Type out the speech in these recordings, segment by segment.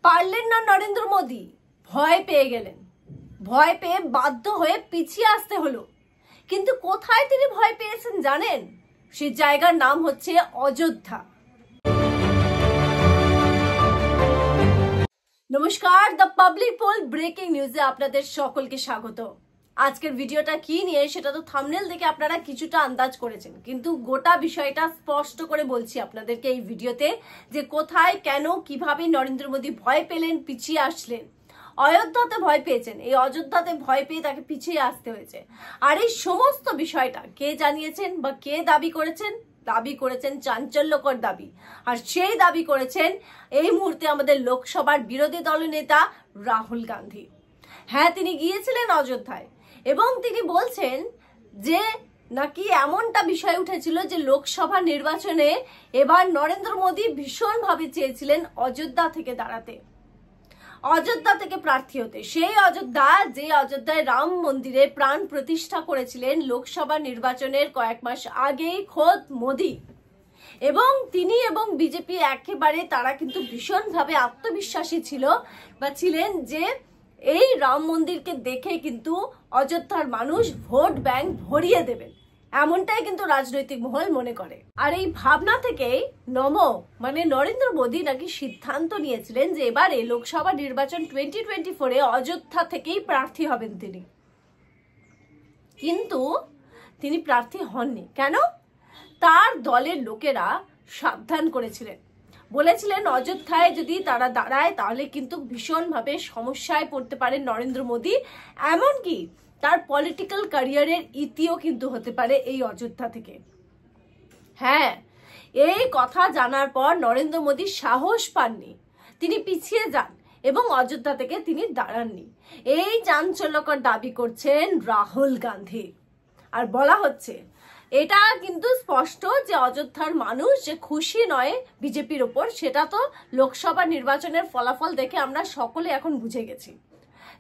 পারলেন না নরেন্দ্র মোদী, ভয় পেয়ে গেলেন। ভয় পেয়ে বাধ্য হয়ে পিছিয়ে আসতে হলো। কিন্তু কোথায় তিনি ভয় পেয়েছেন জানেন? সেই জায়গার নাম হচ্ছে অযোধ্যা। নমস্কার, দ্য পাবলিক পোল ব্রেকিং নিউজে আপনাদের সকলকে স্বাগত। আজকের ভিডিওটা কি নিয়ে সেটা তো থাম্বনেল দেখে আপনারা কিছুটা আন্দাজ করেছেন, কিন্তু গোটা বিষয়টা স্পষ্ট করে বলছি আপনাদেরকে এই ভিডিওতে, যে কোথায়, কেন, কিভাবে নরেন্দ্র মোদী ভয় পেলেন, পিছিয়ে আসলেন। অযোধ্যাতে ভয় পেয়েছেন, এই অযোধ্যাতে ভয় পেয়ে তাকে পিছিয়ে আসতে হয়েছে। আর এই সমস্ত বিষয়টা কে জানিয়েছেন বা কে দাবি করেছেন? দাবি করেছেন চাঞ্চল্যকর দাবি। আর সেই দাবি করেছেন এই মুহূর্তে আমাদের লোকসভার বিরোধী দলনেতা রাহুল গান্ধী। হ্যাঁ, তিনি গিয়েছিলেন অযোধ্যায় এবং তিনি বলছেন যে নাকি এমনটা বিষয় উঠেছিল যে লোকসভা নির্বাচনে এবার নরেন্দ্র মোদী ভীষণভাবে চেয়েছিলেন অযোধ্যা থেকে দাঁড়াতে, অযোধ্যা থেকে প্রার্থী হতে। সেই অযোধ্যা, যে অযোধ্যায় রাম মন্দিরে প্রাণ প্রতিষ্ঠা করেছিলেন লোকসভা নির্বাচনের কয়েক মাস আগেই খোদ মোদী। এবং তিনি এবং বিজেপি একেবারে তারা কিন্তু ভীষণভাবে আত্মবিশ্বাসী ছিলেন যে এই রাম মন্দিরকে দেখে কিন্তু অযোধ্যার মানুষ ভোট ব্যাংক ভরিয়ে দেবেন, এমনটাই কিন্তু রাজনৈতিক মহল মনে করে। আর এই ভাবনা থেকেই নরেন্দ্র মোদী নাকি সিদ্ধান্ত নিয়েছিলেন যে এবারে লোকসভা নির্বাচন 2024-এ অযোধ্যা থেকেই প্রার্থী হবেন তিনি। কিন্তু তিনি প্রার্থী হননি। কেন? তার দলের লোকেরা সাবধান করেছিলেন, বলেছিলেন অযোধ্যায় যদি তারা দাঁড়ায় তাহলে কিন্তু ভীষণভাবে সমস্যায় পড়তে পারেন নরেন্দ্র মোদী, এমনকি তার পলিটিক্যাল ক্যারিয়ারের ইতিও কিন্তু হতে পারে এই অযোধ্যা থেকে। হ্যাঁ, এই কথা জানার পর নরেন্দ্র মোদী সাহস পাননি, তিনি পিছিয়ে যান এবং অযোধ্যা থেকে তিনি দাঁড়াননি। এই চাঞ্চল্যকর দাবি করছেন রাহুল গান্ধী। আর বলা হচ্ছে এটা কিন্তু স্পষ্ট যে অযোধ্যার মানুষ যে খুশি নয় বিজেপির ওপর, সেটা তো লোকসভা নির্বাচনের ফলাফল দেখে আমরা সকলে এখন বুঝে গেছি।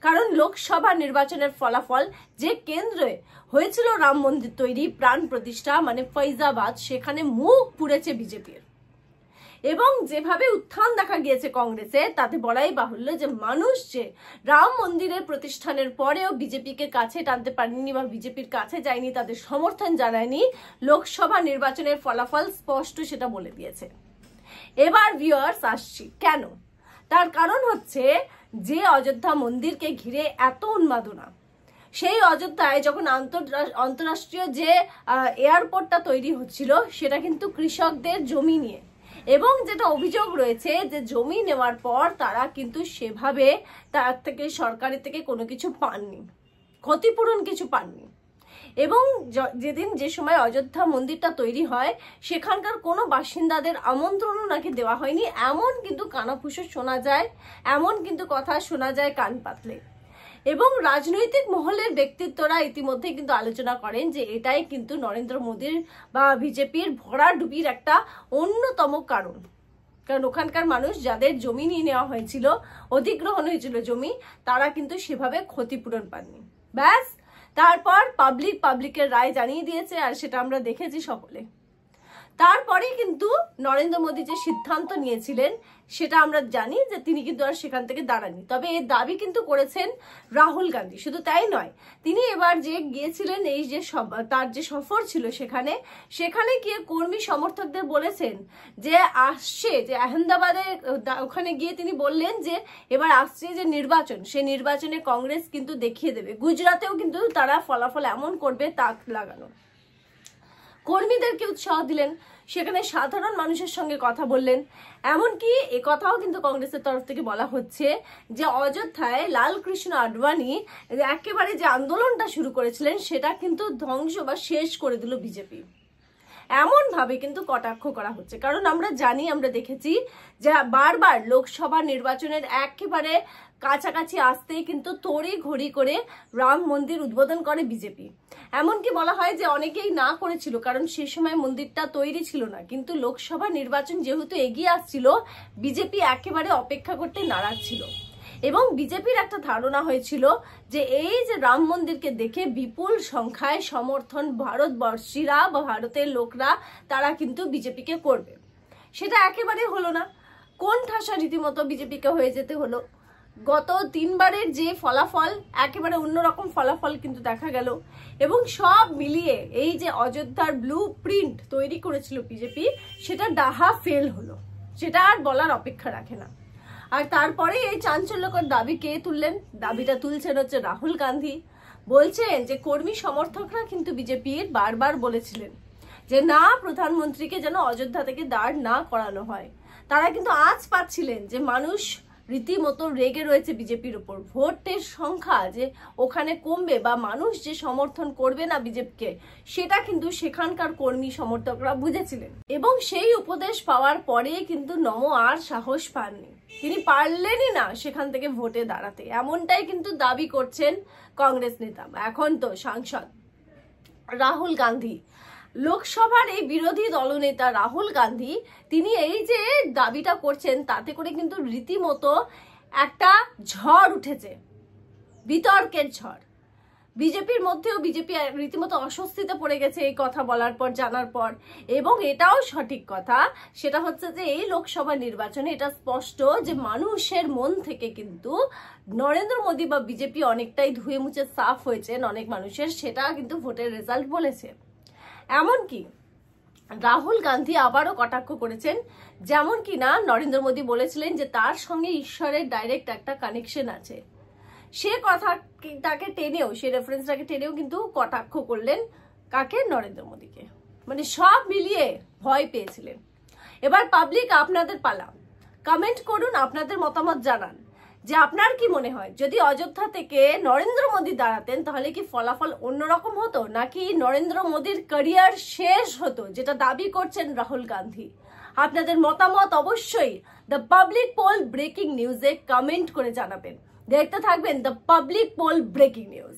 কারণ লোকসভা নির্বাচনের ফলাফল যে কেন্দ্রে হয়েছিল রাম মন্দির তৈরি, প্রাণ প্রতিষ্ঠা ফৈজাবাদ, সেখানে মুখ পুড়েছে বিজেপির। এবং যেভাবে উত্থান দেখা গিয়েছে কংগ্রেসে, তাতে বলাই বাহুল্য যে মানুষ যে রাম মন্দিরের প্রতিষ্ঠানের পরেও বিজেপিকে কাছে টানতে পারেনি বা বিজেপির কাছে যায়নি, তাদের সমর্থন জানায়নি, লোকসভা নির্বাচনের ফলাফল স্পষ্ট সেটা বলে দিয়েছে। এবার ভিউয়ার্স আসছি কেন, তার কারণ হচ্ছে যে অযোধ্যা মন্দিরকে ঘিরে এত উন্মাদনা, সেই অযোধ্যায় যখন আন্তরাষ্ট্রীয় যে এয়ারপোর্টটা তৈরি হচ্ছিল সেটা কিন্তু কৃষকদের জমি নিয়ে, এবং যেটা অভিযোগ রয়েছে যে জমি নেওয়ার পর তারা কিন্তু সেভাবে তার থেকে সরকারের থেকে কোনো কিছু পাননি, ক্ষতিপূরণ কিছু পাননি। এবং যে সময় অযোধ্যা মন্দিরটা তৈরি হয় সেখানকার কোনো বাসিন্দাদের আমন্ত্রণও নাকি দেওয়া হয়নি, এমন কিন্তু কানাফুসো শোনা যায়, এমন কিন্তু কথা শোনা যায় কান পাতলে। এবং রাজনৈতিক মহলের ব্যক্তিত্বরা ইতিমধ্যে কিন্তু আলোচনা করেন যে এটাই কিন্তু নরেন্দ্র মোদীর বা বিজেপির ভরাডুবির একটা অন্যতম কারণ। কারণ ওখানকার মানুষ যাদের জমি নিয়ে নেওয়া হয়েছিল, অধিগ্রহণ হয়েছিল জমি, তারা কিন্তু সেভাবে ক্ষতিপূরণ পাননি। ব্যাস, তারপর পাবলিকের রায় জানিয়ে দিয়েছে, আর সেটা আমরা দেখেছি সকলে। তারপরে কিন্তু নরেন্দ্র মোদী যে সিদ্ধান্ত নিয়েছিলেন সেটা আমরা জানি যে তিনি কিন্তু আর সেখান থেকে দাঁড়াননি। তবে এর দাবি কিন্তু করেছেন রাহুল গান্ধী। শুধু তাই নয়, তিনি এবার যে গিয়েছিলেন, এই যে তার যে সফর ছিল সেখানে গিয়ে কর্মী সমর্থকদের বলেছেন যে আসছে যে আহমেদাবাদে, ওখানে গিয়ে তিনি বললেন যে এবার আসছে যে নির্বাচন, সেই নির্বাচনে কংগ্রেস কিন্তু দেখিয়ে দেবে। গুজরাটেও কিন্তু তারা ফলাফল এমন করবে তাক লাগানো। কর্মীদেরকে উৎসাহ দিলেন, সেখানে সাধারণ মানুষের সঙ্গে কথা বললেন। এমনকি কথাও কিন্তু কংগ্রেসের তরফ থেকে বলা হচ্ছে যে অযোধ্যায় লালকৃষ্ণ আডবাণী একেবারে যে আন্দোলনটা শুরু করেছিলেন সেটা কিন্তু ধ্বংস বা শেষ করে দিল বিজেপি, এমন ভাবে কিন্তু কটাক্ষ করা হচ্ছে। কারণ আমরা জানি, আমরা দেখেছি যে বারবার লোকসভা নির্বাচনের একেবারে কাছাকাছি আসতেই কিন্তু তড়ি ঘড়ি করে রাম মন্দির উদ্বোধন করে বিজেপি। এমনকি বলা হয় যে অনেকেই না করেছিল, কারণ সে সময় মন্দিরটা তৈরি ছিল না। কিন্তু লোকসভা নির্বাচন যেহেতু এগিয়ে আসছিল, বিজেপি একেবারে অপেক্ষা করতে নারাজ ছিল। এবং বিজেপির একটা ধারণা হয়েছিল যে এই যে রাম মন্দিরকে দেখে বিপুল সংখ্যায় সমর্থন ভারতবর্ষীরা বা ভারতের লোকরা তারা কিন্তু বিজেপিকে করবে। সেটা একেবারে হলো না। কোন ঠাসা রীতিমতো বিজেপিকে হয়ে যেতে হলো। গত 3 বারের যে ফলাফল একেবারে অন্যরকম ফলাফল কিন্তু দেখা গেল, এবং সব মিলিয়ে এই যে অযোধ্যার ব্লু প্রিন্ট তৈরি করেছিল বিজেপি, সেটা ডাহা ফেল হলো, সেটা আর বলার অপেক্ষা রাখে না। আর তারপরে এই চাঞ্চল্যকর দাবি কে তুললেন? দাবিটা তুলছেন হচ্ছে রাহুল গান্ধী। বলছেন যে কর্মী সমর্থকরা কিন্তু বিজেপির বারবার বলেছিলেন যে না, প্রধানমন্ত্রীকে যেন অযোধ্যা থেকে দাঁড় না করানো হয়। তারা কিন্তু আজ পাচ্ছিলেন যে মানুষ রীতিমতো রেগে রয়েছে বিজেপির উপর। ভোটের সংখ্যা যে ওখানে কমবে বা মানুষ যে সমর্থন করবে না বিজেপিকে, সেটা কিন্তু সেখানকার কর্মী সমর্থকরা বুঝেছিলেন। এবং সেই উপদেশ পাওয়ার পরে কিন্তু নমো আর সাহস পাননি, তিনি পারলেনই না সেখান থেকে ভোটে দাঁড়াতে। এমনটাই কিন্তু দাবি করছেন কংগ্রেস নেতা, এখন তো সাংসদ রাহুল গান্ধী। লোকসভার এই বিরোধী দলনেতা রাহুল গান্ধী তিনি এই যে দাবিটা করছেন, তাতে করে কিন্তু রীতিমতো একটা ঝড় উঠেছে, বিতর্কের ঝড়। বিজেপির মধ্যেও বিজেপি রীতিমতো অস্বস্তিতে পড়ে গেছে এই কথা বলার পর, জানার পর। এবং এটাও সঠিক কথা, সেটা হচ্ছে যে এই লোকসভা নির্বাচনে এটা স্পষ্ট যে মানুষের মন থেকে কিন্তু নরেন্দ্র মোদী বা বিজেপি অনেকটাই ধুয়ে মুছে সাফ হয়েছেন অনেক মানুষের, সেটা কিন্তু ভোটের রেজাল্ট বলেছে। এমনকি রাহুল গান্ধী আবারও কটাক্ষ করেছেন, যেমন কি না নরেন্দ্র মোদী বলেছিলেন যে তার সঙ্গে ঈশ্বরের ডাইরেক্ট একটা কানেকশন আছে। সে কথাটাকে টেনেও, সে রেফারেন্সটাকে টেনেও কিন্তু কটাক্ষ করলেন কাকে? নরেন্দ্র মোদীকে। মানে সব মিলিয়ে ভয় পেয়েছিলেন। এবার পাবলিক আপনাদের পালা, কমেন্ট করুন, আপনাদের মতামত জানান যে আপনার কি মনে হয় যদি অযোধ্যা থেকে নরেন্দ্র মোদী দাঁড়াতেন তাহলে কি ফলাফল অন্যরকম হতো, নাকি নরেন্দ্র মোদীর ক্যারিয়ার শেষ হতো, যেটা দাবি করছেন রাহুল গান্ধী? আপনাদের মতামত অবশ্যই দ্য পাবলিক পোল ব্রেকিং নিউজে কমেন্ট করে জানাবেন। দেখতে থাকবেন the public pole breaking news.